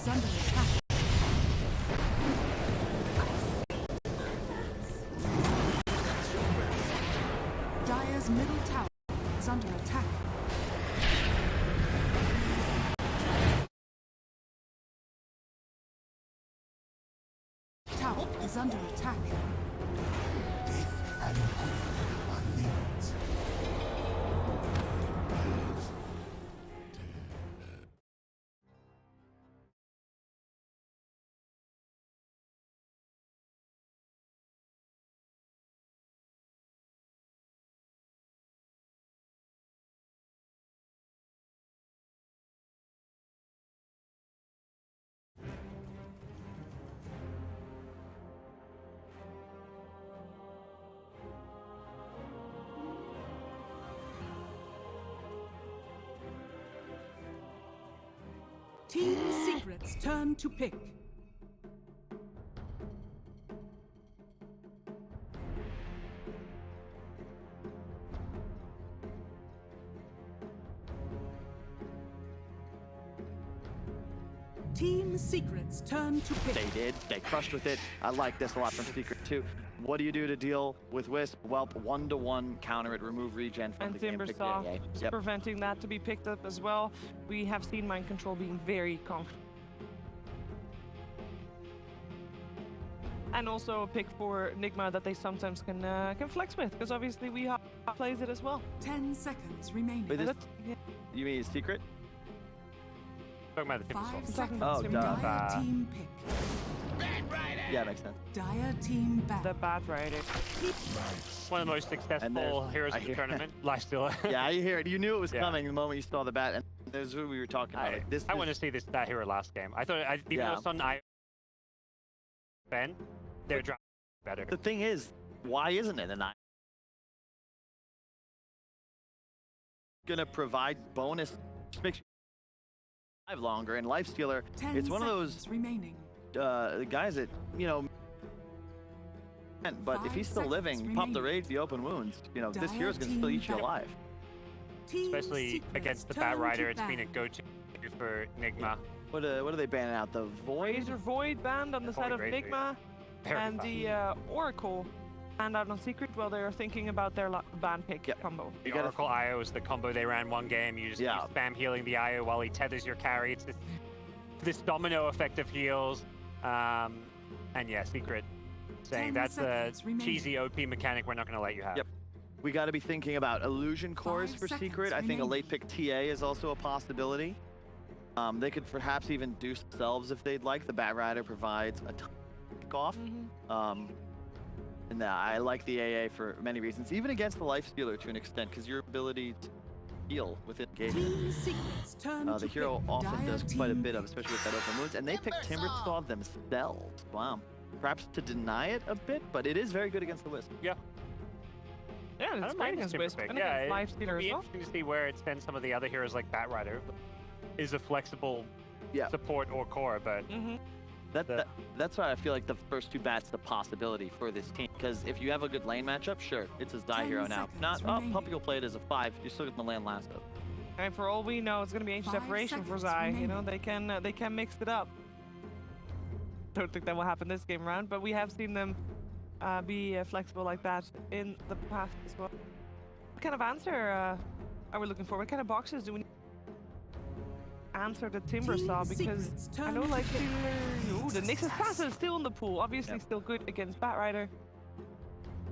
is under attack. Dire's middle tower is under attack. Tower is under attack. Death and good are linked. Team Secret's turn to pick. Team Secret's turn to pick. They did. They crushed with it. I like this a lot from Secret too. What do you do to deal with Wisp? Well, 1-to-1 counter it, remove regen from And the game. Pick the Timbersaw, AA. just Yep. preventing that to be picked up as well. We have seen Mind Control being very comfortable. And also a pick for Nigma that they sometimes can flex with, because obviously we plays it as well. 10 seconds remaining. Wait, this- Yeah. You mean Secret? Talking about the 5 Timbersaw. seconds. Oh, duh. Dire team pick. Yeah, makes sense. Dire team back. The Bat Rider. One of the most successful there's- heroes I of the hear- tournament. Lifestealer. Yeah, I hear it. You knew it was Yeah. coming the moment you saw the bat, and there's who we were talking about. Like, this I is- want to see that hero last game. I thought, even Yeah. though it's on Ben, they're driving better. The thing is, why isn't it an I? Gonna provide bonus, just makes you live longer, and Lifestealer, 10 it's one of those seconds remaining. guys that, you know, but if 5 he's still seconds living, you pop the remaining. rage, the open wounds, you know, this Dire hero's gonna still team eat you back. alive. Team Especially Secret's against the turn Bat to Rider, it's been a ban. go-to for Nigma. What are they banning out? The Void? Razor Void banned on the side of Void Razor, Nigma, Very and fun. the Oracle banned out on Secret. Well, they are thinking about their ban pick Yep. combo. The You gotta- Oracle IO is the combo they ran one game. You just you Yeah. spam healing the IO while he tethers your carry. It's this domino effect of heals. And yeah, Secret saying 10 that's a seconds remaining. cheesy OP mechanic we're not going to let you have. Yep. We got to be thinking about illusion cores 5 for seconds Secret. I think a remaining. late pick TA is also a possibility. They could perhaps even do themselves if they'd like. The Bat Rider provides a ton of kickoff. And I like the AA for many reasons, even against the Lifestealer to an extent, because your ability to heal within game. Team Secret's turn The to hero pick. often Dire does quite a team bit of, pick. especially with that open wounds, and they pick Timbersaw themselves. Wow. Perhaps to deny it a bit, but it is very good against the Wisp. Yeah. Yeah, I it's don't great mind against Super Wisp Pick. and Yeah, against it'll Lifestealer be as well. interesting to see where it sends some of the other heroes like Bat Rider. Is a flexible Yeah. support or core, but That's why I feel like the first two bats the possibility for this team. Because if you have a good lane matchup, sure, it's a Zai 10 hero now. seconds Not, remaining. Puppy will play it as a 5. You're still getting the land last up. And for all we know, it's going to be ancient 5 separation for seconds Zai. You know, remaining. they can mix it up. Don't think that will happen this game round, but we have seen them be flexible like that in the past as well. What kind of answer are we looking for? What kind of boxes do we need to answer the Timbersaw? Team Because Secret's I turn know to like pick. the Nix's Pass is still in the pool. Obviously Yep. still good against Bat Rider.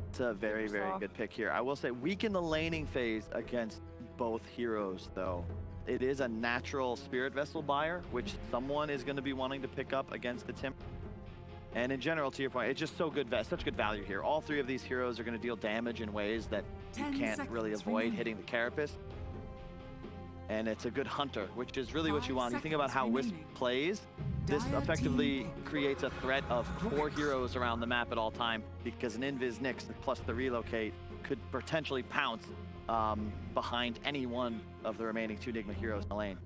It's a very, very Timbersaw. good pick here. I will say, weak in the laning phase against both heroes, though. It is a natural Spirit Vessel buyer, which someone is going to be wanting to pick up against the Tim. And in general, to your point, it's just so good, such good value here. All three of these heroes are going to deal damage in ways that you 10 can't really seconds avoid remaining. hitting the Carapace. And it's a good hunter, which is really what you 5 want. You think about how seconds Wisp remaining. plays, this Dire effectively team pick. creates a threat of 4 heroes around the map at all time, because an Invis Nyx plus the relocate could potentially pounce behind any one of the remaining 2 Nigma heroes in the lane.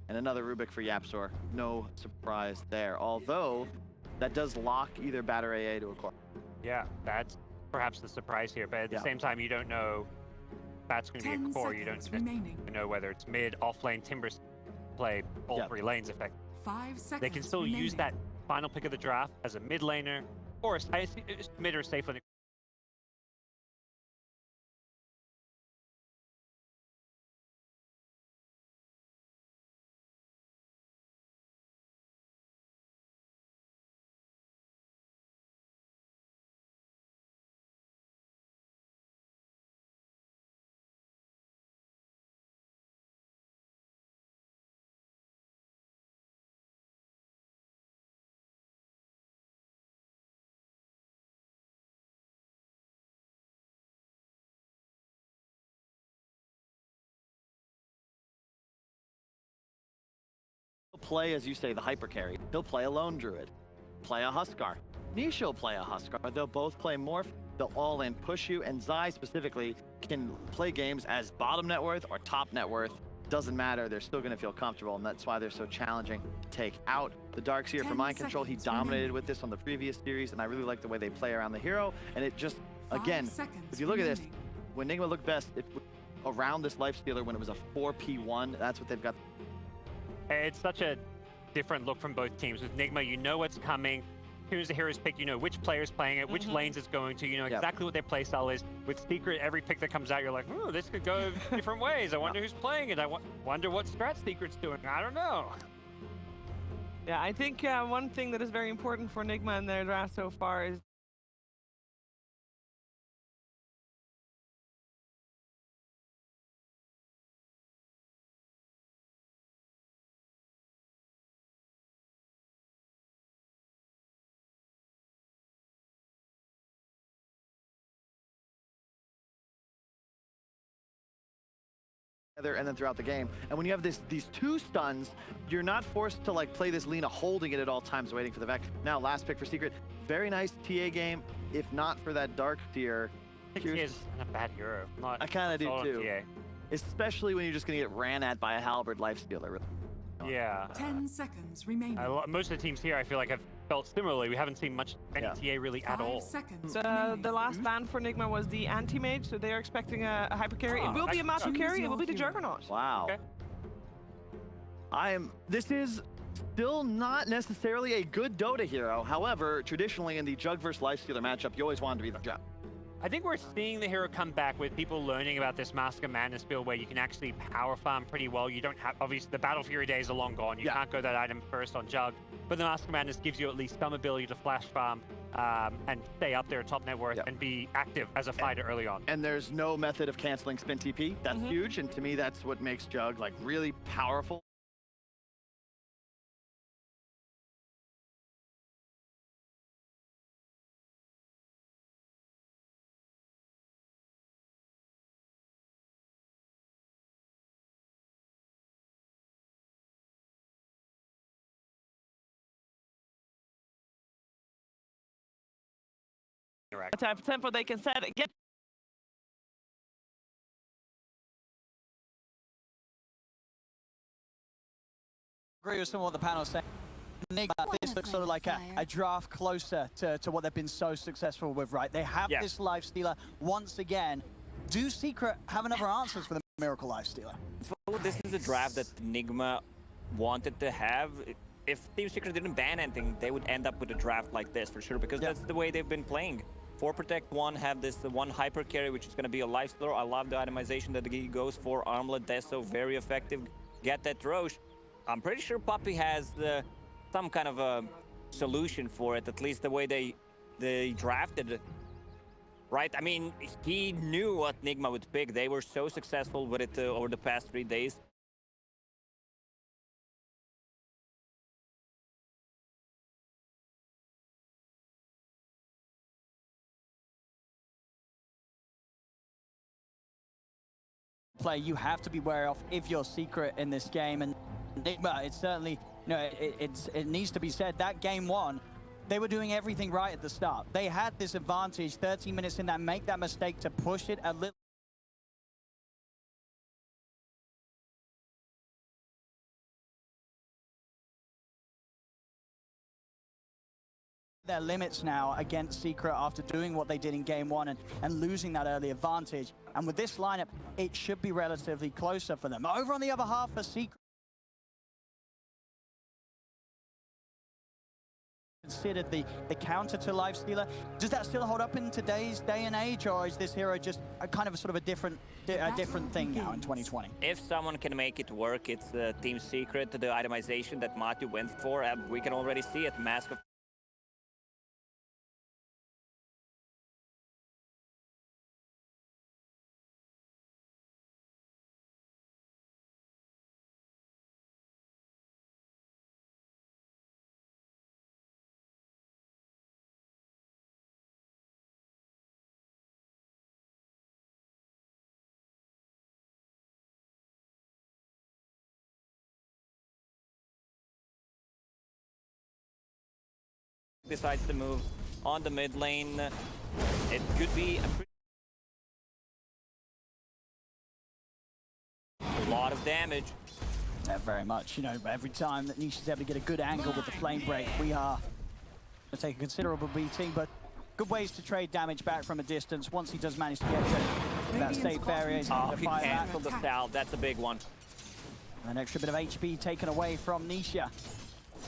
And another Rubik for Yapstor. No surprise there. Although, that does lock either Bat or AA to a core. yeah, that's perhaps the surprise here. But at the Yeah. same time, you don't know that's going to be 10 a core. You don't seconds remaining. know whether it's mid, off lane, Timbers play all Yeah. 3 lanes effectively. 5 seconds. They can still use that final pick of the draft as a mid laner or a mid or safe laner. He'll play, as you say, the hyper carry. He'll play a lone druid, play a Huskar. Nisha will play a Huskar. They'll both play Morph. They'll all in push you, and Zai specifically can play games as bottom net worth or top net worth. Doesn't matter, they're still going to feel comfortable, and that's why they're so challenging to take out. The Darkseer for mind control, he dominated with this on the previous series, and I really like the way they play around the hero. And it just, again, if you look at this, when Nigma looked best, it around this Lifestealer when it was a 4P1, that's what they've got. It's such a different look from both teams. With Nigma, you know what's coming. Here's the hero's pick, you know which player's playing it, which lanes it's going to, you know exactly what their playstyle is. With Secret, every pick that comes out, you're like, oh, this could go different ways. I wonder who's playing it. I wonder what strat Secret's doing. I don't know. Yeah, I think one thing that is very important for Nigma in their draft so far is and then throughout the game. And when you have these two stuns, you're not forced to like play this Lina holding it at all times waiting for the Vex. Now last pick for Secret. Very nice TA game, if not for that Darkseer. I think he is a bad hero. I kind of do too. TA. Especially when you're just going to get ran at by a Halberd Lifestealer. Yeah. 10 seconds remaining. Most of the teams here, I feel like, have felt similarly. We haven't seen much any TA really at 5 all. seconds the remaining. last ban for Nigma was the anti-mage, so they are expecting a hyper carry. It will be a massive carry, it will be the Juggernaut. Wow. Okay. This is still not necessarily a good Dota hero. However, traditionally in the Jug versus Lifestealer matchup, you always wanted to be the Jug. I think we're seeing the hero come back with people learning about this Mask of Madness build where you can actually power farm pretty well. You don't have, obviously, the Battle Fury days are long gone. You can't go that item first on Jug, but the Mask of Madness gives you at least some ability to flash farm and stay up there top net worth and be active as a fighter early on. And there's no method of canceling spin TP. That's huge, and to me, that's what makes Jug like really powerful. The type of tempo they can set. Get agree with some of what the panel is saying. Nigma, this looks sort of like a draft closer to what they've been so successful with, right? They have this Lifestealer once again. Do Secret have enough answers for the Miracle Lifestealer? So this is a draft that Nigma wanted to have. If Team Secret didn't ban anything, they would end up with a draft like this for sure, because that's the way they've been playing. 4 Protect 1 have this one hyper carry, which is going to be a Lifestealer. I love the itemization that he goes for. Armlet, Deso, very effective. Get that Roche. I'm pretty sure Puppey has some kind of a solution for it, at least the way they drafted it. Right? I mean, he knew what Nigma would pick. They were so successful with it over the past 3 days. Play you have to be wary of if you're Secret in this game, and Nigma, it's certainly, you know, it needs to be said that game 1, they were doing everything right at the start. They had this advantage 13 minutes in that, make that mistake to push it a little. Their limits now against Secret after doing what they did in game 1 and losing that early advantage. And with this lineup, it should be relatively closer for them. Over on the other half for Secret. considered the counter to Lifestealer. Does that still hold up in today's day and age, or is this hero just a kind of a sort of a different thing now in 2020? If someone can make it work, it's the team secret, the itemization that Matu went for. We can already see it. Mask of decides to move on the mid lane. It could be a lot of damage. Yeah, very much. You know, every time that Niche is able to get a good angle with the flame break, we are going to take a considerable beating, but good ways to trade damage back from a distance once he does manage to get to that safe area. He's Oh, to he fire that. canceled the salve. That's a big one. An extra bit of HP taken away from Nisha.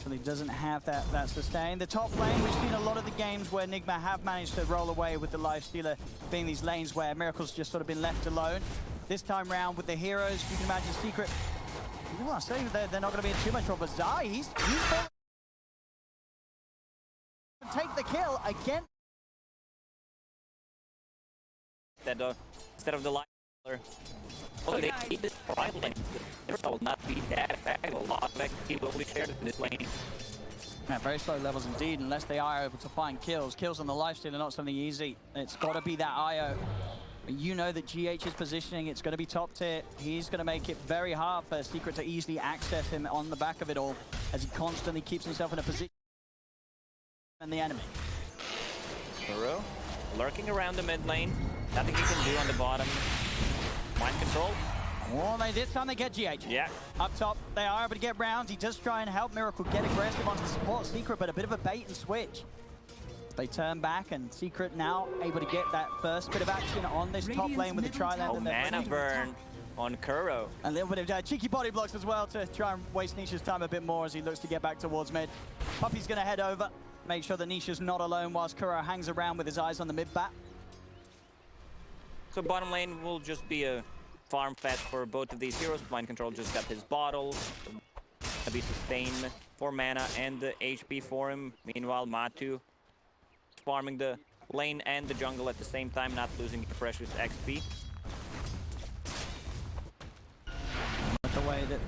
So he doesn't have that sustain. The top lane, we've seen a lot of the games where Nigma have managed to roll away with the Lifestealer being these lanes where Miracle's just sort of been left alone. This time round with the heroes, you can imagine Secret. You want to say they're not going to be in too much trouble. Zai, he's take the kill again. Instead of the Lifestealer. Oh, they keep this right lane. There will not be that effective. A lot of XP will be shared in this lane. Yeah, very slow levels indeed, unless they are able to find kills. Kills on the Lifestealer are not something easy. It's got to be that IO. You know that GH's positioning, it's going to be top tier. He's going to make it very hard for Secret to easily access him on the back of it all, as he constantly keeps himself in a position and the enemy. Kuro lurking around the mid lane. Nothing he can do on the bottom. Mind control. Oh, this time they get GH. Yeah. Up top, they are able to get round. He does try and help Miracle get aggressive onto support Secret, but a bit of a bait and switch. They turn back, and Secret now able to get that first bit of action on this top lane with the tri-land. Oh, mana burn on Kuro. A little bit of cheeky body blocks as well to try and waste Nisha's time a bit more as he looks to get back towards mid. Puppy's going to head over, make sure that Nisha's not alone whilst Kuro hangs around with his eyes on the mid bat. So bottom lane will just be a farm fetch for both of these heroes. Mind control just got his bottle. To be sustained for mana and the HP for him. Meanwhile, Matu farming the lane and the jungle at the same time, not losing precious XP. With the way that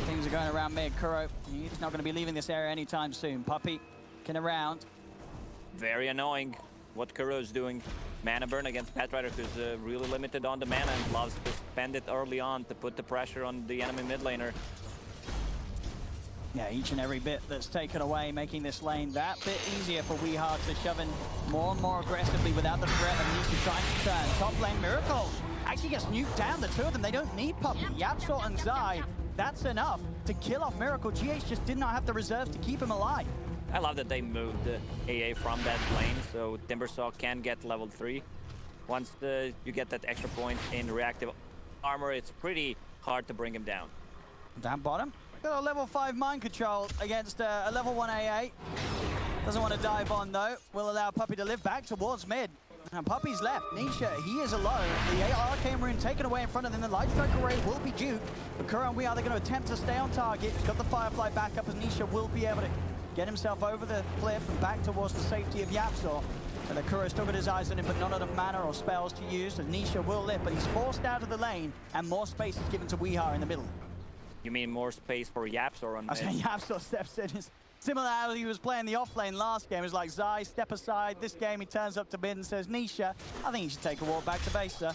things are going around mid, Kuro, he's not going to be leaving this area anytime soon. Puppy looking around. Very annoying what Kuro's doing. Mana burn against Pathrider, who's really limited on the mana and loves to spend it early on to put the pressure on the enemy mid laner. Yeah, each and every bit that's taken away, making this lane that bit easier for WeHard to shove in more and more aggressively without the threat of Nisha trying to turn. Top lane Miracle actually gets nuked down. The two of them, they don't need Puppy. Yapsor and Zai, that's enough to kill off Miracle. GH just did not have the reserve to keep him alive. I love that they moved the AA from that lane, so Timbersaw can get level 3. Once you get that extra point in reactive armor, it's pretty hard to bring him down. Down bottom, got a level 5 mind control against a level 1 AA. Doesn't want to dive on though. Will allow Puppy to live back towards mid. And Puppy's left. Nisha, he is alone. The Arcane Rune taken away in front of them. The Light Strike Array will be duped. But Kuro and WeHard, they're going to attempt to stay on target. He's got the Firefly back up as Nisha will be able to get himself over the cliff and back towards the safety of Yapsor. And the Kuro still got his eyes on him, but none of the mana or spells to use. And Nisha will live, but he's forced out of the lane, and more space is given to WeHard in the middle. You mean more space for Yapsor on I was saying Yapsor steps in. It's similar how he was playing the off lane last game. It was like, Zai, step aside. This game, he turns up to mid and says, Nisha, I think you should take a walk back to base, sir.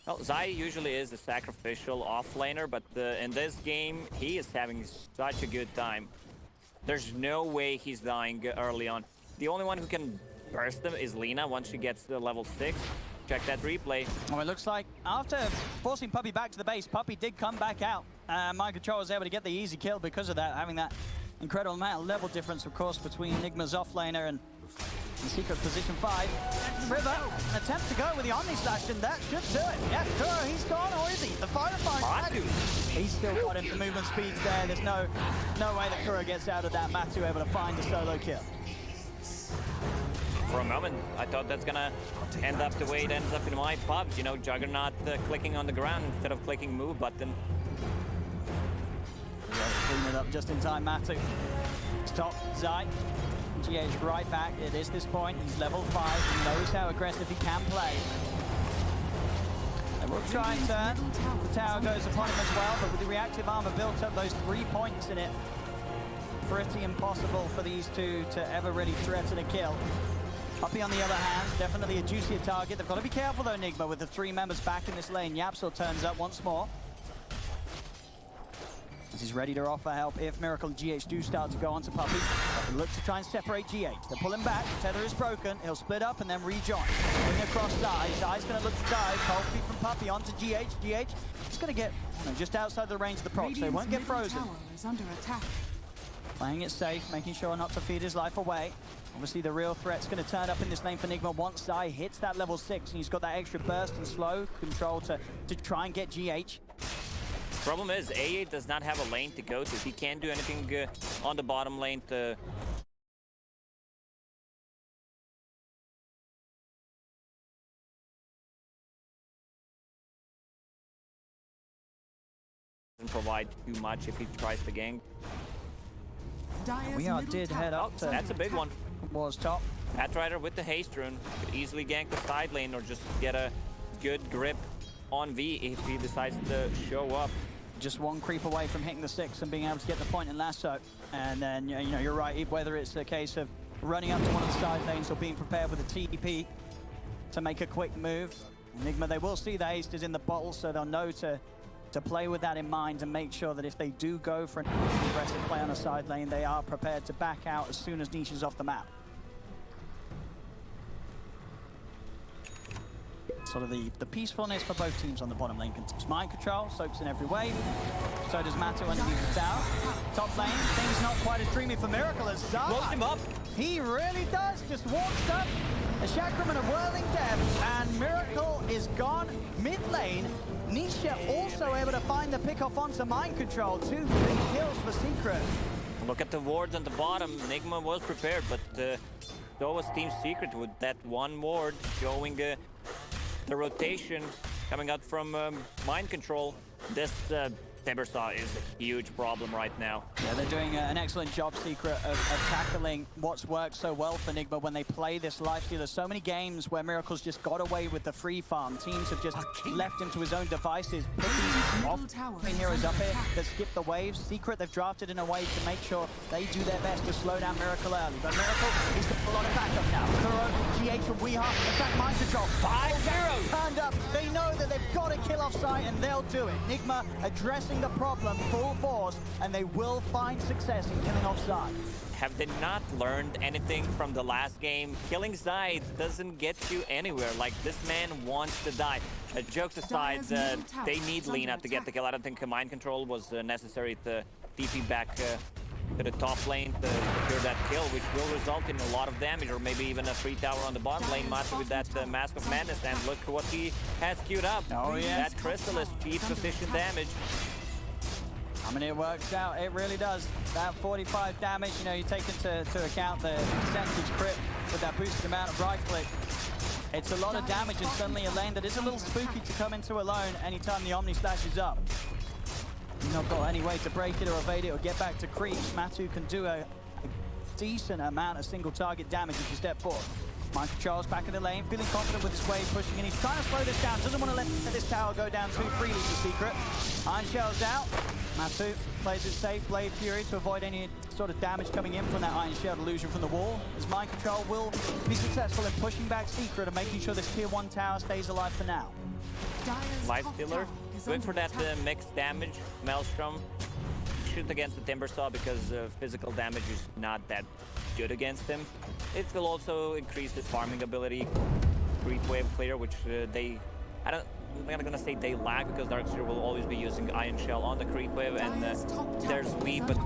Well, Zai usually is a sacrificial off-laner, but in this game, he is having such a good time. There's no way he's dying early on. The only one who can burst him is Lina once she gets to level 6. Check that replay. Well, it looks like after forcing Puppy back to the base, Puppy did come back out. Mind Control was able to get the easy kill because of that, having that incredible amount of level difference, of course, between Nigma's offlaner and In Secret position 5. River, an attempt to go with the Omni Slash, and that should do it. Yeah, Kuro, he's gone, or is he? The Firefighter. He's still got him. The movement speed's there. There's no way that Kuro gets out of that. Matu able to find the solo kill. For a moment, I thought that's gonna end up the way it ends up in my pubs. You know, Juggernaut clicking on the ground instead of clicking move button. Clean it up just in time, Matu. Stop, Zai. GH right back. It is this point. He's level 5. He knows how aggressive he can play. And we'll try and turn. The tower goes upon him as well, but with the reactive armor built up, those 3 points in it, pretty impossible for these two to ever really threaten a kill. Puppey on the other hand, definitely a juicier target. They've got to be careful though, Nigma, with the 3 members back in this lane. Yapsel turns up once more. As he's ready to offer help if Miracle and GH do start to go onto Puppey. Puppey looks to try and separate GH. They pull him back, tether is broken, he'll split up and then rejoin. Bring across Zai. Zai's going to look to dive. Cold feet from Puppey onto GH. GH is going to get just outside the range of the proc, so he won't get frozen. Tower is under attack. Playing it safe, making sure not to feed his life away. Obviously, the real threat's going to turn up in this lane for Nigma once Zai hits that level 6, and he's got that extra burst and slow control to try and get GH. Problem is, A8 does not have a lane to go to. He can't do anything on the bottom lane to... doesn't provide too much if he tries to gank. Dire's We did head up to... That's a big one. Was top. Batrider with the haste rune could easily gank the side lane or just get a good grip on V if he decides to show up. Just one creep away from hitting the 6 and being able to get the point in lasso. And then, you know, you're right, whether it's a case of running up to one of the side lanes or being prepared with a TP to make a quick move. Nigma, they will see the haste is in the bottle, so they'll know to play with that in mind and make sure that if they do go for an aggressive play on a side lane, they are prepared to back out as soon as Niche is off the map. Sort of the peacefulness for both teams on the bottom lane continues. Mind control, soaks in every wave. So does Matu underneath the tower. Top lane, things not quite as dreamy for Miracle as Zai. Blows him up. He really does. Just walks up. A Chakram and a Whirling Death, and Miracle is gone mid lane. Nisha also able to find the pick-off onto Mind Control. 2 big kills for Secret. Look at the wards on the bottom. Nigma was prepared, but so was Team Secret with that one ward showing the rotation coming out from Mind Control. This Timbersaw is a huge problem right now. Yeah, they're doing an excellent job, Secret, of tackling what's worked so well for Nigma when they play this lifestealer. So many games where Miracle's just got away with the free farm. Teams have just left him to his own devices. Put these off heroes up here that skip the waves. Secret, they've drafted in a way to make sure they do their best to slow down Miracle early. But Miracle, he's got a lot of backup now. Kuro, GH from Weeha, in fact, Mind Control. 5 heroes turned up. They know that they've got to kill off site, and they'll do it. Nigma addressing the problem full force, and they will find success in killing off Zai. Have they not learned anything from the last game? Killing Zai doesn't get you anywhere. Like, this man wants to die. Jokes aside, they need Lina to get the kill. I don't think Mind Control was necessary to TP back to the top lane to secure that kill, which will result in a lot of damage, or maybe even a free tower on the bottom lane. Matu with that Mask of Madness, and look what he has queued up. Oh yeah, that Chrysalis, cheap position damage. I mean, it works out, it really does. That 45 damage, you know, you take into account the percentage crit with that boosted amount of right click. It's a lot of damage, and suddenly a lane that is a little spooky to come into alone anytime the Omni Slash is up. You've not got any way to break it or evade it or get back to creeps. Matu can do a decent amount of single target damage if you step forward. Mind Control's back in the lane, feeling confident with his wave pushing in. He's trying to slow this down, doesn't want to let this tower go down too freely for Secret. Iron Shell's out. Matu plays it safe, Blade Fury to avoid any sort of damage coming in from that Iron Shell illusion from the wall. As Mind Control will be successful in pushing back Secret and making sure this tier 1 tower stays alive for now. Lifestealer, going for that mixed damage. Maelstrom shoot against the Timbersaw because physical damage is not that good against him. It will also increase his farming ability. Creep Wave Clear, which I'm not gonna say they lack, because Darkseer will always be using Iron Shell on the Creep Wave, and there's We, but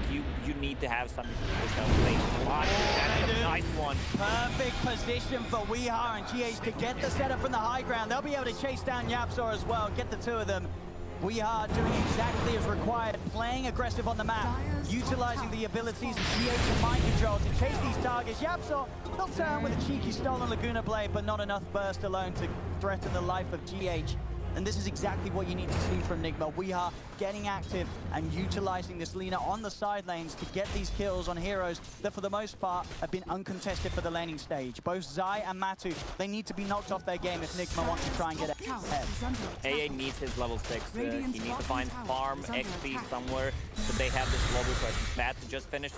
you need to have something to push out late. That's a nice one. Perfect position for Weeha and GH to get the setup from the high ground. They'll be able to chase down Yapzor as well, get the two of them. Weeha doing exactly as required, playing aggressive on the map, utilizing the abilities of GH and mind control to chase these targets. Yapzor, they'll turn with a cheeky stolen Laguna Blade, but not enough burst alone to threaten the life of GH. And this is exactly what you need to see from Nigma. Weeha getting active and utilizing this Lina on the side lanes to get these kills on heroes that for the most part have been uncontested for the laning stage. Both Zai and Matu, they need to be knocked off their game if Nigma wants to try and get ahead. AA needs his level 6. He needs to find farm XP somewhere so they have this global presence. Matu just finished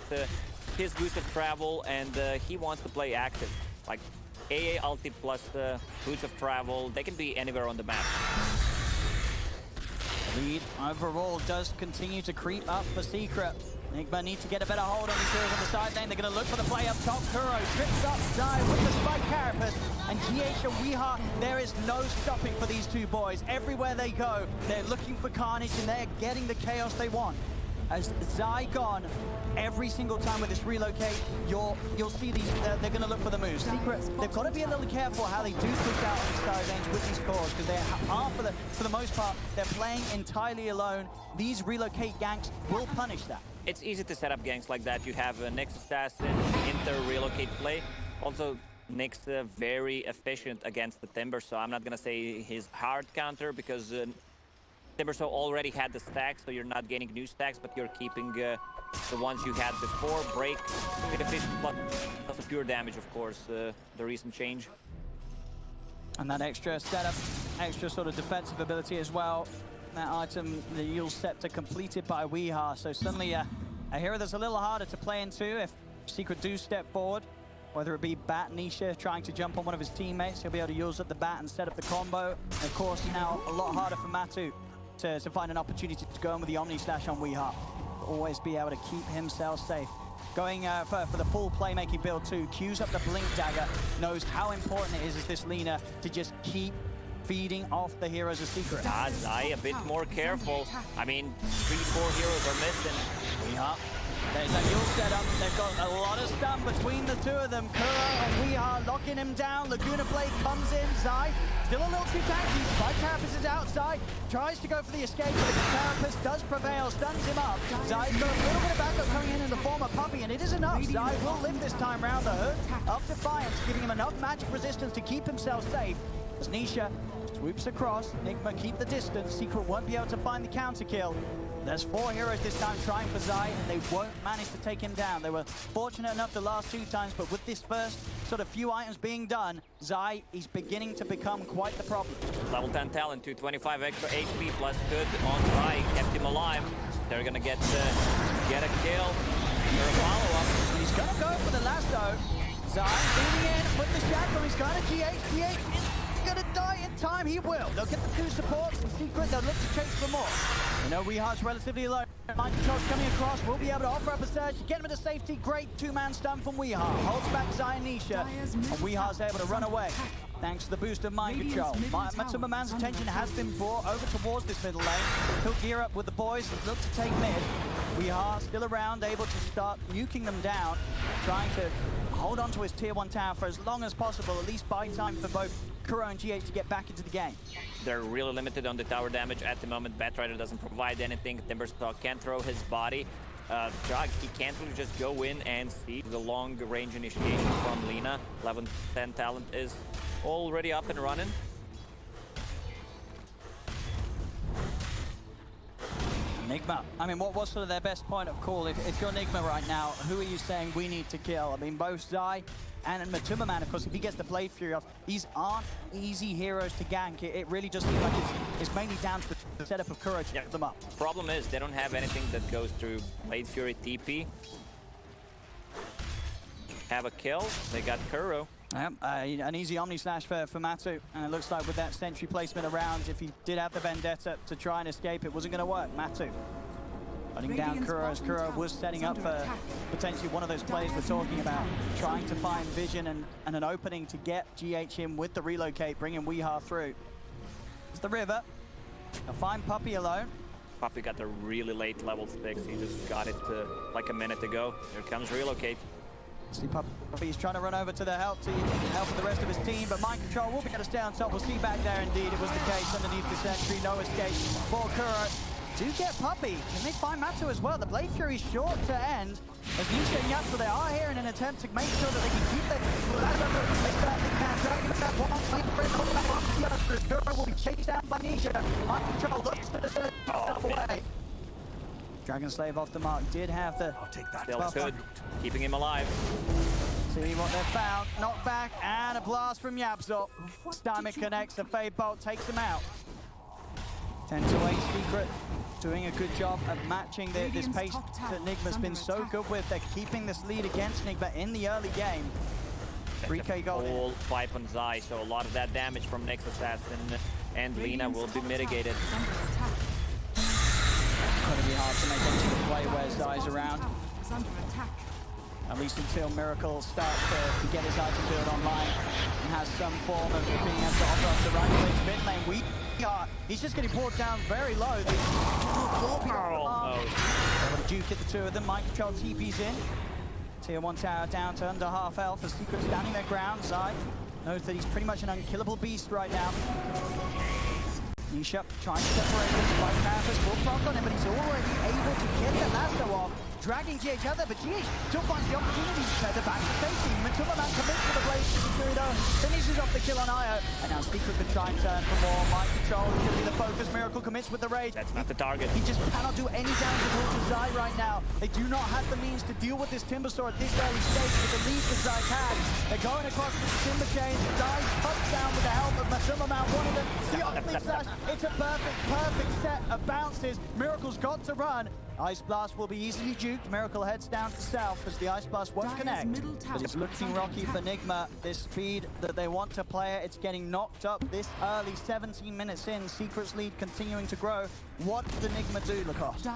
his boost of travel and he wants to play active. Like AA ulti plus boots of travel, they can be anywhere on the map. Lead overall does continue to creep up for Secret. Nigma need to get a better hold on these heroes on the side lane. They're going to look for the play up top. Kuro trips up Zai with the spike carapace. And GH and Weeha, there is no stopping for these two boys. Everywhere they go, they're looking for carnage and they're getting the chaos they want. As Zai gone, every single time with this relocate, you'll see these, they're going to look for the moves. Secret, they've got to be a little careful how they do push out on these side lanes with these cores, because they are, for the most part, they're playing entirely alone. These relocate ganks will punish that. It's easy to set up ganks like that. You have Nyx Assassin, Inter relocate play. Also, Nyx very efficient against the Timber, so I'm not going to say his hard counter, because Timbersaw already had the stacks, so you're not gaining new stacks, but you're keeping the ones you had before. Break, efficient plus pure damage, of course, the recent change. And that extra setup, extra sort of defensive ability as well. That item, the Yule Scepter, completed by Weeha. So suddenly a hero that's a little harder to play into if Secret do step forward. Whether it be Bat Nisha trying to jump on one of his teammates, he'll be able to use up the Bat and set up the combo. And of course, now a lot harder for Matu to find an opportunity to go in with the Omni Slash on Weeha. Always be able to keep himself safe. Going for the full playmaking build too, queues up the Blink Dagger, knows how important it is as this Lina to just keep feeding off the heroes of Secret. Zai a bit more careful. I mean, 3-4 heroes are missing. Weeha. There's a Yule setup. They've got a lot of stun between the two of them. Kuro and Weeha locking him down. Laguna Blade comes in. Zai still a little too tanky. Spike Carapace is outside. Tries to go for the escape, but the Carapace does prevail. Stuns him up. Zai's got a little bit of backup coming in the form of Puppey, and it is enough. Zai will live this time round. The hood of Defiance, giving him enough magic resistance to keep himself safe. As Nisha swoops across, Nigma keep the distance. Secret won't be able to find the counter kill. There's 4 heroes this time trying for Zai, and they won't manage to take him down. They were fortunate enough the last 2 times, but with this first sort of few items being done, Zai is beginning to become quite the problem. Level 10 talent, 225 extra HP plus good on Zai, kept him alive. They're gonna get a kill. Or a follow-up. He's gonna go for the lasso. Zai leaning in with the shackle. He's got a GH. Gonna die in time, he will. They'll get the 2 supports in Secret, they'll look to chase for more. You know, Weeha's relatively alone. Mind control's coming across, will be able to offer up a surge, get him into safety. Great 2-man stun from Weeha. Holds back Zai and Nisha, and Weeha's able to run away. Thanks to the boost of mind control. Matsuma Man's attention has been brought over towards this middle lane. He'll gear up with the boys, look to take mid. Weeha still around, able to start nuking them down, trying to hold on to his tier 1 tower for as long as possible, at least buy time for both Kuro and GH to get back into the game. They're really limited on the tower damage at the moment. Batrider doesn't provide anything. Timbersaw can't throw his body. Jug, he can't really just go in and see the long range initiation from Lina. 11-10 talent is already up and running. Nigma, I mean, what was sort of their best point of call? If you're Nigma right now, who are you saying we need to kill? I mean, both Zai and Matsuma Man, of course, if he gets the Blade Fury off, these aren't easy heroes to gank. It really just seems like it's mainly down to the setup of Kuro to get them up. Problem is, they don't have anything that goes through Blade Fury TP. Have a kill, they got Kuro. An easy Omni Slash for Matu, and it looks like with that sentry placement around, if he did have the Vendetta to try and escape, it wasn't going to work. Matu running down Kuro, as Kuro was setting up for potentially one of those plays we're talking about, trying to find vision and an opening to get GH in with the relocate, bringing Weeha through. It's the river. They'll find Puppey alone. Puppy got a really late level 6. He just got it like a minute ago. Here comes Relocate. See Puppy's trying to run over to the help of the rest of his team, but Mind Control will be able to stay on top. We'll see back there indeed. It was the case underneath the sentry. No escape for Kuro. Do get Puppy. Can they find Matu as well? The Blade Fury's short to end. As Nisha and Yapso, they are here in an attempt to make sure that they can keep their... Kuro will be chased down by Nisha. Mind Control looks to the center away. Dragon Slave off the mark. Did have the... I'll take that. Still good. Keeping him alive. See what they've found. Knockback and a blast from Yapso. Stymic connects. The Fade Bolt takes him out. 10 to 8 Secret. Doing a good job of matching this pace that Nigma's been so good with. They're keeping this lead against Nigma in the early game. 3K gold. Full fight on Zai, so a lot of that damage from Nyx Assassin and Lina will be mitigated. Gonna be hard to make any sort of play where Zai's around. At least until Miracle starts to get his item build online and has some form of being able to offer up the right place mid lane. He's just getting poured down very low. Able to duke at the two of them. Mind Control TP's in. Tier 1 tower down to under half health as Secret standing their ground. Zai knows that he's pretty much an unkillable beast right now. Nisha trying to separate this by Campus. Full front on him, but he's already able to get the lasso off. Dragging GH out there, but GH still finds the opportunity to the back to safety. Matulaman commits to the Blaze through though. Finishes off the kill on Io. And now Secret can try and turn for more. Mind Control is going to be the focus. Miracle commits with the Rage. That's not the target. He just cannot do any damage at all to Zai right now. They do not have the means to deal with this Timber Sword at this early stage with the lead that Zai had. They're going across the Timber Chains. Zai's touchdown with the help of Matulaman. One of them, the Oxley Slash. It's a perfect set of bounces. Miracle's got to run. Ice Blast will be easily duped. Miracle heads down to south as the Ice Blast won't connect. But it's looking rocky for Nigma. This speed that they want to play it, it's getting knocked up this early. 17 minutes in, Secret's lead continuing to grow. What do Nigma do, Lacoste?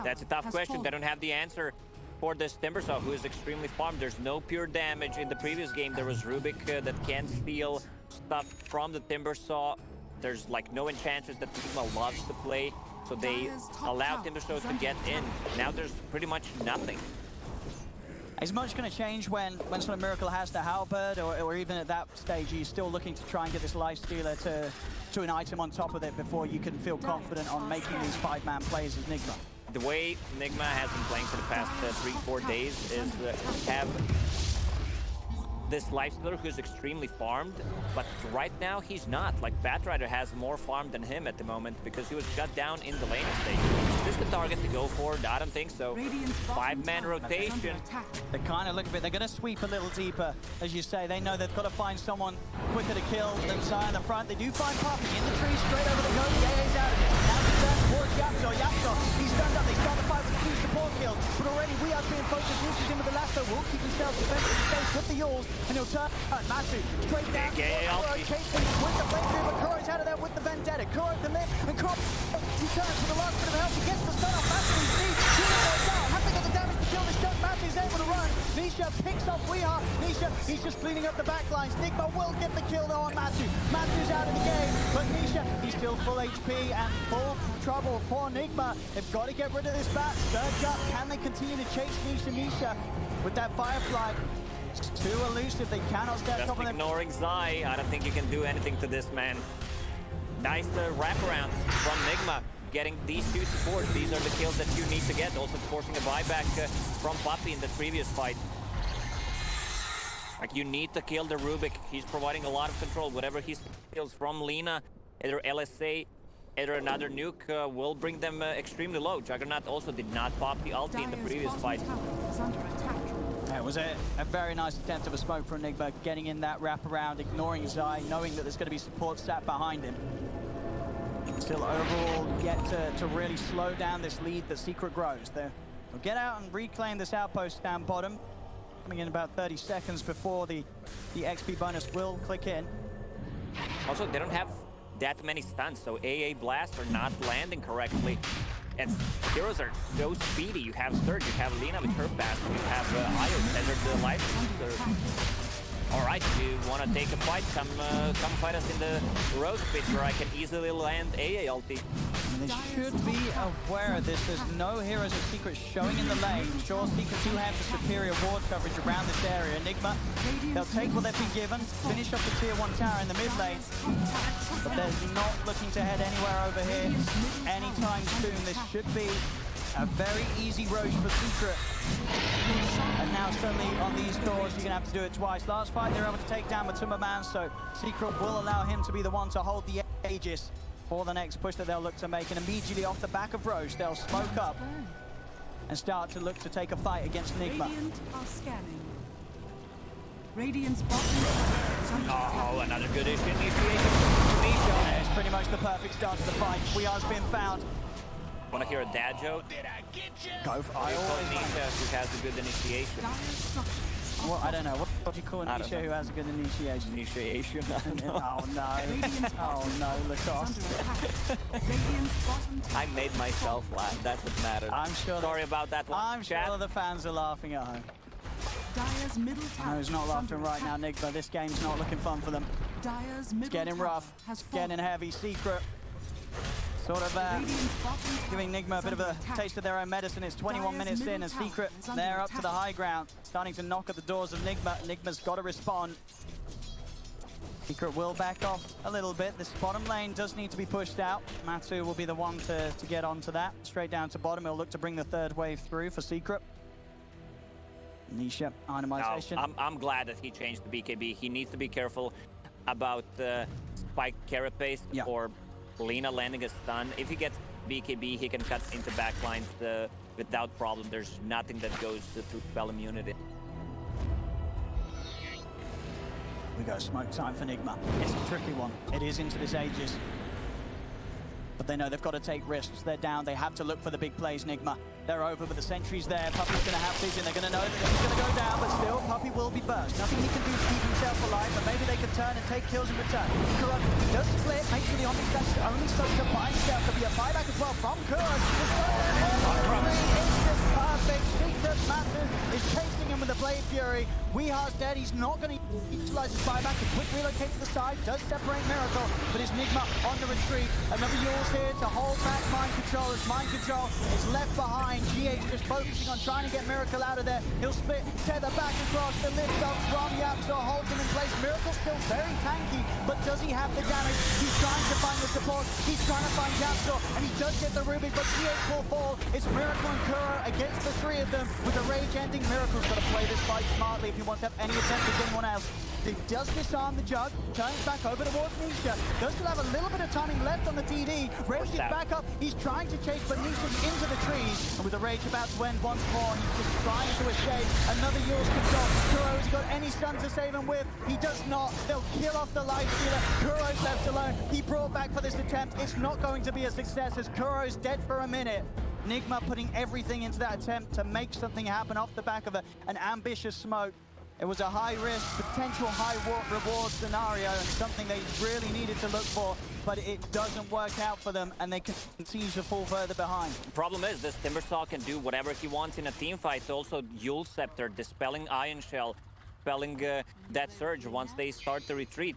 That's a tough question. They don't have the answer for this Timbersaw, who is extremely farmed. There's no pure damage. In the previous game, there was Rubik that can steal stuff from the Timbersaw. There's like no enchanters that Nigma loves to play. So they allow Timbersaws to get in. Now there's pretty much nothing. Is much going to change when sort of Miracle has the halberd, or even at that stage, he's still looking to try and get this Life Stealer to an item on top of it before you can feel confident on making these 5-man plays as Nigma? The way Nigma has been playing for the past 3-4 days is have this Lifestealer who's extremely farmed, but right now he's not. Like Batrider has more farm than him at the moment because he was shut down in the laning stage. Is this the target to go for? I don't think so. 5-man rotation. They kind of look a bit, they're going to sweep a little deeper. As you say, they know they've got to find someone quicker to kill than Zai in the front. They do find Puppy in the tree, straight over the goat. Yaya's out of it. Now he turns towards Yapso. Yapso, he's stunned up. They start the fight with the 2 support kills. But already we are being focused. Lucius in with the lasso. Will keep himself defensively safe with the Yules. And he'll turn Matu straight down. Kuro chasing with the playthrough, but Kuro's out of there with the Vendetta. Kuro the mid, and Kuro, he turns for the last bit of help. He gets the stun off Matu. Kuro goes down. Haven't got the damage to kill this jump. Matu's able to run. Nisha picks off Weeha. Nisha, he's just cleaning up the back lines. Nigma will get the kill though on Matu. Matu's out of the game, but Nisha, he's still full HP and full trouble for Nigma. They've got to get rid of this bat. Surge up. Can they continue to chase Nisha with that Firefly? It's too elusive, they cannot stay on top of them. Ignoring Zai, I don't think you can do anything to this man. Nice wraparound from Nigma, getting these 2 supports. These are the kills that you need to get. Also forcing a buyback from Puppy in the previous fight. Like, you need to kill the Rubik. He's providing a lot of control. Whatever he steals from Lina, either LSA, either another nuke, will bring them extremely low. Juggernaut also did not pop the ulti in the previous fight. It was a very nice attempt of a smoke from Nigma, getting in that wraparound, ignoring Zai, knowing that there's going to be support sat behind him. Still overall yet to really slow down this lead that Secret grows. They'll get out and reclaim this outpost down bottom, coming in about 30 seconds before the XP bonus will click in. Also, they don't have that many stuns, so AA blasts are not landing correctly. And heroes are so speedy. You have Surge, you have Lina with her fast, you have Io, and there's the life. All right, if you want to take a fight, come fight us in the Rose Pit where I can easily land AA ulti. And they should be aware of this. There's no heroes of Secret showing in the lane. Sure, Secret do have the superior ward coverage around this area. Nigma, they'll take what they've been given, finish off the tier 1 tower in the mid lane, but they're not looking to head anywhere over here anytime soon. This should be a very easy Roche for Secret. And now suddenly on these doors, you're going to have to do it twice. Last fight, they were able to take down Matuma Man, so Secret will allow him to be the one to hold the Aegis for the next push that they'll look to make. And immediately off the back of Roche, they'll smoke up and start to look to take a fight against Nigma. Radiant are scanning. Radiant's bottom tower is under attack. Oh, another good initiation from Misha. Yeah, it's pretty much the perfect start to the fight. Weehar's been found. Want to hear a dad joke? Go for I it. call Nisha who has a good initiation. Dire structures. Well, I don't know. What do you call I don't Nisha know. who has a good initiation? Initiation? I don't know. Oh no. Radiant's Oh bottom no, tower is Lacoste. under attack. Radiant's bottom tower. I made myself laugh. That's what matters. I'm sure that- Sorry about that one. I'm Chat. sure the fans are laughing at home. Dire's middle tower. No, he's not is laughing under right now, attack. Nigma. This game's not looking fun for them. Dire's middle It's getting tower rough. has It's getting fallen. heavy. Secret. Sort of Radiant's bottom tower giving Nigma a is bit of under a attack. taste of their own medicine. It's 21 Dire's minutes in, middle and tower Secret, is under they're up to the attack. high ground, starting to knock at the doors of Nigma. Nigma's got to respond. Secret will back off a little bit. This bottom lane does need to be pushed out. Matu will be the one to get onto that. Straight down to bottom. He'll look to bring the third wave through for Secret. Nisha, itemization. No, I'm glad that he changed the BKB. He needs to be careful about Spike Carapace Yeah. or Lina landing a stun. If he gets BKB, he can cut into backlines without problem. There's nothing that goes through spell immunity. We go smoke time for Nigma. It's a tricky one. It is into this Aegis. But they know they've got to take risks. They're down. They have to look for the big plays, Nigma. They're over, but the sentry's there. Puppy's going to have vision. They're going to know that he's going to go down, but still, Puppy will be burst. Nothing he can do to keep himself alive, but maybe they can turn and take kills in return. Kuro does split. Makes sure the Omni Slash is only soaked up by himself. There'll be a buyback as well from Kuro. It's just perfect. Secret Massive is chasing him with a Blade Fury. Weehar's dead. He's not going to utilize his buyback. A quick relocate to the side does separate Miracle, but it's Nigma on the retreat. Another Yule's here to hold back Mind Control as Mind Control is left behind. GH just focusing on trying to get Miracle out of there. He'll split, tether back across the lift up from Yapso, holds him in place. Miracle's still very tanky, but does he have the damage? He's trying to find the support. He's trying to find Yapso, and he does get the Rubik, but GH will fall. It's Miracle and Kuro against the three of them with the rage ending. Miracle's got to play this fight smartly if he wants to have any attempt with anyone else. He does disarm the Jug, turns back over towards Nisha. Does still have a little bit of timing left on the TD. Rage is back up. He's trying to chase, but Nisha's into the trees. And with the Rage about to end once more, he's just trying to escape. Another Yule's control. Kuro has got any stun to save him with. He does not. They'll kill off the Life Stealer. Kuro's left alone. He brought back for this attempt. It's not going to be a success as Kuro's dead for a minute. Nigma putting everything into that attempt to make something happen off the back of an ambitious smoke. It was a high-risk, potential high-reward scenario and something they really needed to look for, but it doesn't work out for them, and they continue to fall further behind. Problem is, this Timbersaw can do whatever he wants in a team fight. Also, Yule Scepter, dispelling Iron Shell, dispelling that Surge once they start the retreat.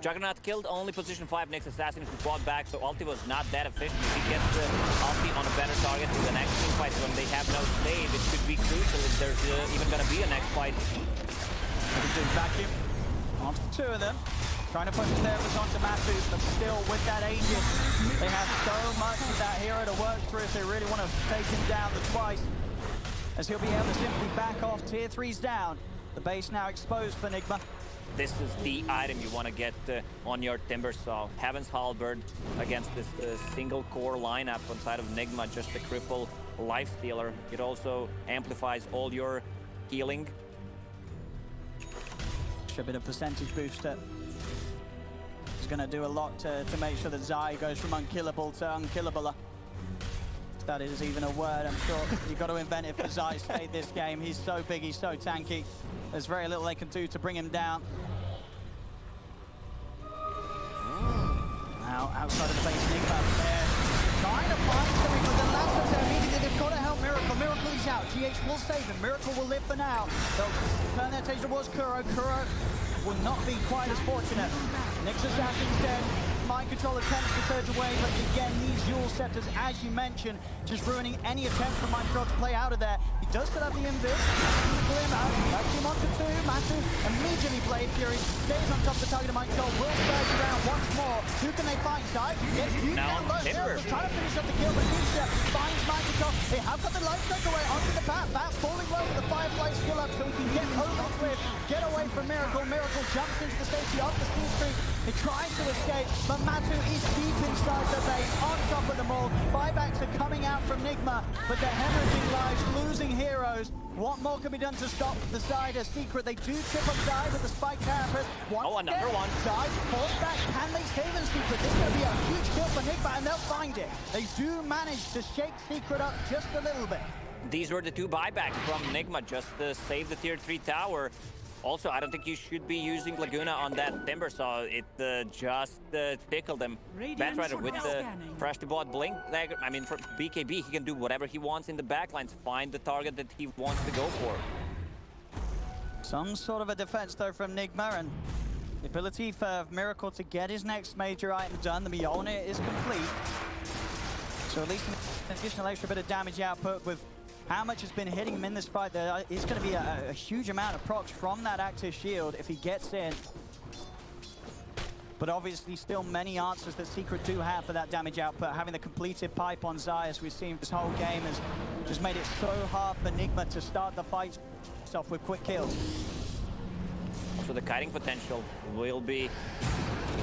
Juggernaut killed only position 5 next assassin who fought back, so ulti was not that efficient. If he gets the ulti on a better target in the next team fight when they have no save, it could be crucial if there's even gonna be a next fight. Vacuum onto two of them. Trying to focus their efforts onto Matu, but still with that Aegis, they have so much of that hero to work through if they really want to take him down the twice. As he'll be able to simply back off, tier 3's down. The base now exposed for Nigma. This is the item you want to get on your Timbersaw. Heaven's Halberd against this single core lineup on side of Nigma, just a cripple life stealer. It also amplifies all your healing. A bit of percentage booster. It's going to do a lot to make sure that Zai goes from unkillable to unkillable. If that is even a word, I'm sure you've got to invent it for Zai State this game. He's so big, he's so tanky. There's very little they can do to bring him down. Now, outside of the base, Nigma there. Trying to find something, but the last of them immediately, they've got to help Miracle. Miracle is out. GH will save him. Miracle will live for now. They'll turn their attention towards Kuro. Kuro will not be quite as fortunate. Nyx Assassin's dead. Mind Control attempts to surge away, but again, these Yule Scepters, as you mentioned, just ruining any attempt for Mind Control to play out of there. He does still have the invis. Back team onto two. Matu immediately Blade Fury stays on top of the target of Mind Control. Will surge around once more. Who can they find? Dive. Yes, you Now, down low. Timber. Trying to finish up the kill, but Nisha finds Mind Control. They have got the life strike away onto the bat. Bat falling low with the Firefly skill up so he can get over the cliff, get away from Miracle. Miracle jumps into the safety of the steam street. He tries to escape, but Matu is deep inside the base, on top of them all. Buybacks are coming out from Nigma, but they're hemorrhaging lives, losing heroes. What more can be done to stop the side of Secret? They do trip on side with the spike carapace. Another one. Side, force back. Can they save in Secret? This is going to be a huge kill for Nigma, and they'll find it. They do manage to shake Secret up just a little bit. These were the two buybacks from Nigma just to save the tier 3 tower. Also, I don't think you should be using Laguna on that Timber Saw. It just tickled him. Batrider with the fresh to bot blink. I mean, for BKB, he can do whatever he wants in the backlines. Find the target that he wants to go for. Some sort of a defense, though, from Nigma, and the ability for Miracle to get his next major item done. The Mjolnir is complete. So at least an additional extra bit of damage output with how much has been hitting him in this fight. There is going to be a huge amount of procs from that active shield if he gets in. But obviously still many answers that Secret do have for that damage output. Having the completed pipe on Xayah, as we've seen this whole game, has just made it so hard for Nigma to start the fight off with quick kills. Also, the kiting potential will be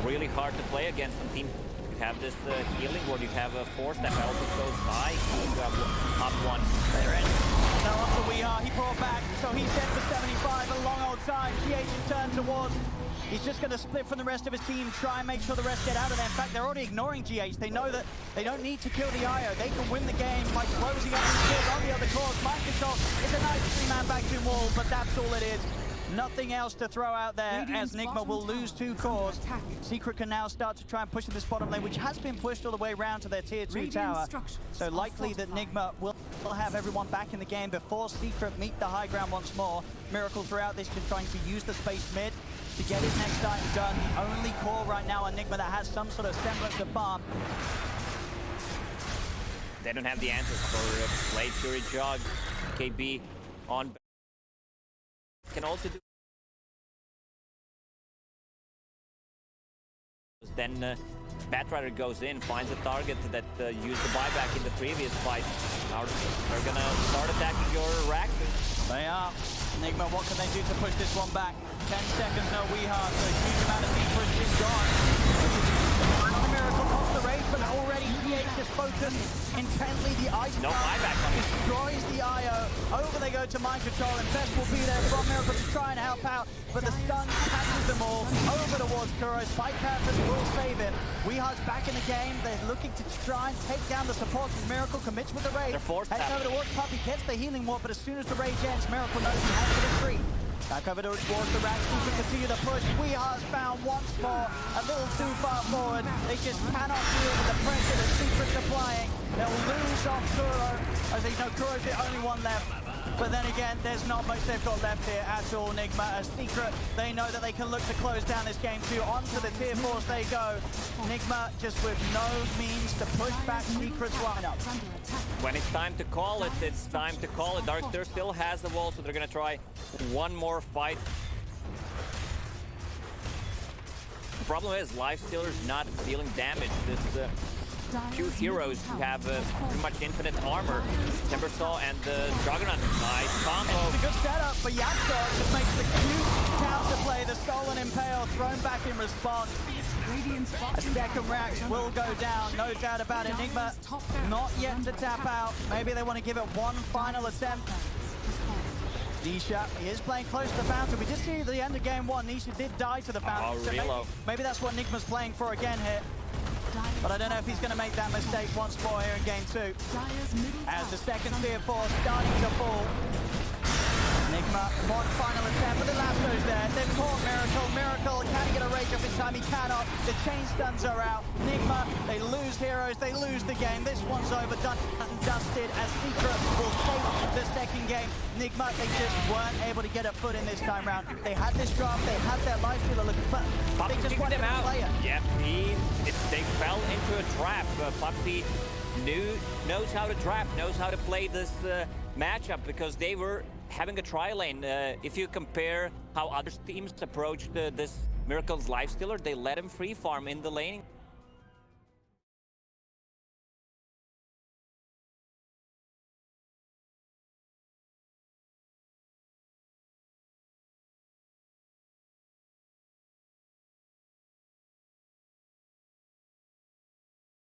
really hard to play against some team. You have this healing where you have a force that also goes by. Up one. They're in. Now onto WeHa, he brought back, so he's set for 75, a long old time. GH is turned towards. He's just going to split from the rest of his team, try and make sure the rest get out of there. In fact, they're already ignoring GH. They know that they don't need to kill the IO. They can win the game by closing up the kills on the other cores. Mind Control is a nice three-man vacuum wall, but that's all it is. Nothing else to throw out there, as Nigma will lose 2 cores. Secret can now start to try and push in this bottom lane, which has been pushed all the way around to their tier 2 tower. So likely that Nigma will have everyone back in the game before Secret meet the high ground once more. Miracle throughout this just trying to use the space mid to get his next item done. The only core right now on Nigma that has some sort of semblance of farm. They don't have the answers for Blade Fury Jug. KB on. Can also do. Then Batrider goes in, finds a target that used the buyback in the previous fight. Now they're gonna start attacking your racks. They are. Nigma, what can they do to push this one back? 10 seconds, no WeHa, so a huge amount of push is gone. Another Miracle off the race, but already GH is focused intently. The ice no buyback coming. Destroys the IO. Over they go to Mind Control, and Fest will be there from Miracle to try and help out, but the stun catches them all. Over towards Kuro. Spike Carapace will save him. WeHa's back in the game. They're looking to try and take down the support from Miracle. Commits with the rage. They're forced heading over towards Puppey, gets the healing ward, but as soon as the rage ends, Miracle knows he has to retreat. Back over towards the racks, to continue the push. WeHa's found once more, a little too far forward. They just cannot deal with the pressure that Secret's applying. They'll lose off Kuro, as they know Kuro's the only one left. But then again, there's not much they've got left here at all. Nigma, as Secret, they know that they can look to close down this game too. Onto the tier 4s they go. Nigma just with no means to push back Secret's lineup. When it's time to call it, it's time to call it. Darkster still has the wall, so they're gonna try one more fight. The problem is Lifestealer's not dealing damage. This two heroes who have pretty much infinite armor. Timbersaw and the Juggernaut. Nice combo. It's a good setup for Yakso. Just makes the cute counter play. The Stolen Impale thrown back in response. A second Rax will go down, no doubt about it. Nigma not yet to tap out. Maybe they want to give it one final attempt. Nisha, he is playing close to the fountain. We did see at the end of game 1, Nisha did die to the fountain. So maybe that's what Nigma's playing for again here. But I don't know if he's going to make that mistake once more here in game 2. As the second tier 4 starting to fall. Nigma, one final attempt, but the Lasso's there. They've caught Miracle. Miracle, can he get a rage up in time? He cannot. The chain stuns are out. Nigma, they lose heroes, they lose the game. This one's over, done and dusted, as Secret will take the second game. Nigma, they just weren't able to get a foot in this time round. They had this draft, they had their life stealer looking, but they just kicked wanted them to out. play it. Yep, they fell into a trap. Popsy knows how to draft, knows how to play this matchup because they were having a tri lane. If you compare how other teams approached this Miracle's lifestealer, they let him free farm in the lane.